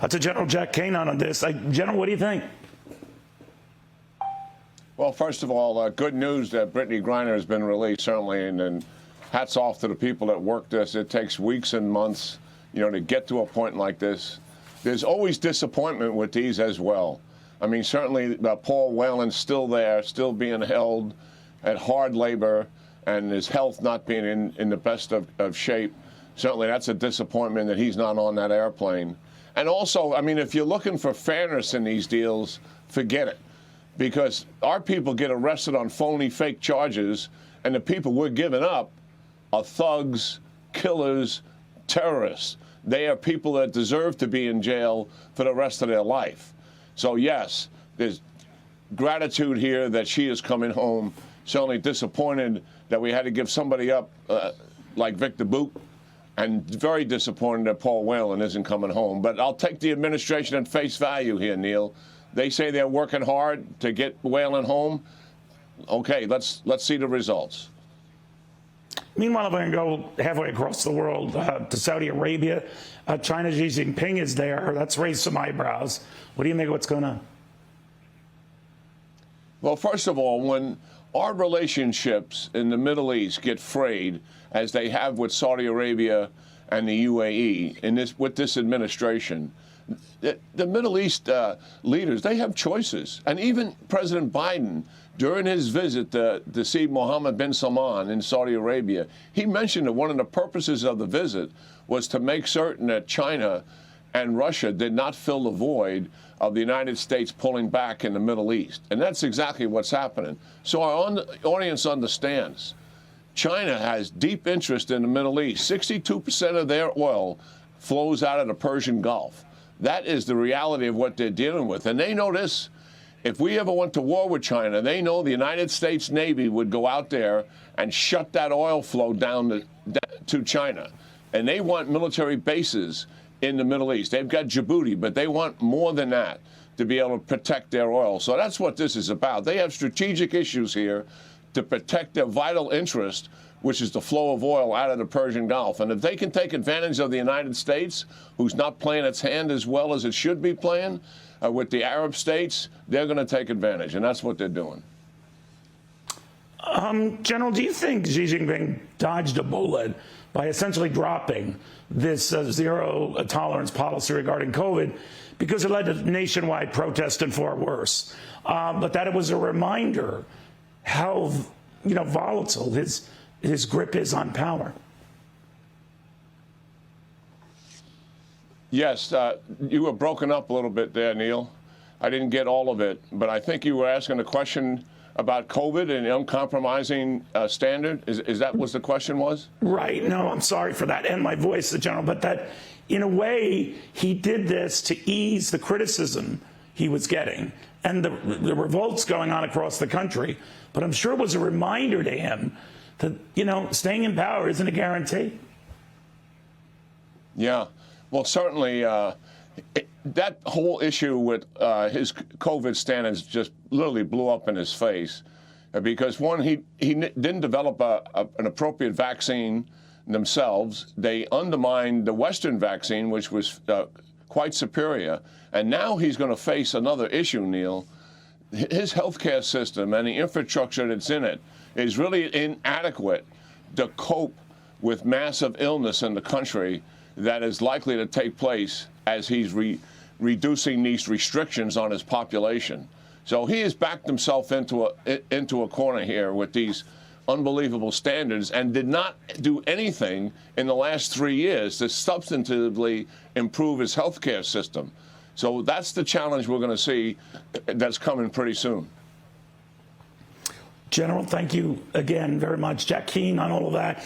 to General Jack Keane on this. General, what do you think? Well, first of all, good news that Brittney Griner has been released, certainly, and hats off to the people that work this. It takes weeks and months, to get to a point like this. There's always disappointment with these as well. I mean, certainly Paul Whelan's still there, still being held at hard labor, and his health not being in the best of shape. Certainly that's a disappointment that he's not on that airplane. And also, I mean, if you're looking for fairness in these deals, forget it. Because our people get arrested on phony, fake charges, and the people we're giving up are thugs, killers, terrorists. They are people that deserve to be in jail for the rest of their life. So, yes, there's gratitude here that she is coming home. Certainly disappointed that we had to give somebody up like Victor Boot, and very disappointed that Paul Whelan isn't coming home. But I'll take the administration at face value here, Neil. They say they're working hard to get Whelan home. Okay, let's see the results. Meanwhile, if I can go halfway across the world to Saudi Arabia, China's Xi Jinping is there. That's raised some eyebrows. What do you make of what's going on? Well, first of all, when our relationships in the Middle East get frayed, as they have with Saudi Arabia and the UAE with this administration, the Middle East leaders, they have choices. And even President Biden, during his visit to see Mohammed bin Salman in Saudi Arabia, he mentioned that one of the purposes of the visit was to make certain that China and Russia did not fill the void of the United States pulling back in the Middle East. And that's exactly what's happening. So our audience understands. China has deep interest in the Middle East. 62% of their oil flows out of the Persian Gulf. That is the reality of what they're dealing with. And they know this. If we ever went to war with China, they know the United States Navy would go out there and shut that oil flow down to China. And they want military bases in the Middle East. They've got Djibouti, but they want more than that to be able to protect their oil. So that's what this is about. They have strategic issues here to protect their vital interest, which is the flow of oil out of the Persian Gulf. And if they can take advantage of the United States, who's not playing its hand as well as it should be playing, with the Arab states, they're going to take advantage, and that's what they're doing. General, do you think Xi Jinping dodged a bullet by essentially dropping this zero tolerance policy regarding COVID because it led to nationwide protest and far worse, but that it was a reminder how volatile his grip is on power? Yes, you were broken up a little bit there, Neil. I didn't get all of it, but I think you were asking a question about COVID and uncompromising standard. Is that what the question was? Right. No, I'm sorry for that and my voice, General, but that in a way he did this to ease the criticism he was getting and the revolts going on across the country. But I'm sure it was a reminder to him that, staying in power isn't a guarantee. Yeah. Well, certainly that whole issue with his COVID standards just literally blew up in his face because, one, he didn't develop an appropriate vaccine themselves. They undermined the Western vaccine, which was quite superior. And now he's going to face another issue, Neil. His healthcare system and the infrastructure that's in it is really inadequate to cope with massive illness in the country that is likely to take place as he's reducing these restrictions on his population. So he has backed himself into a corner here with these unbelievable standards and did not do anything in the last 3 years to substantively improve his healthcare system. So that's the challenge we're going to see that's coming pretty soon. General, thank you again very much. Jack Keane on all of that.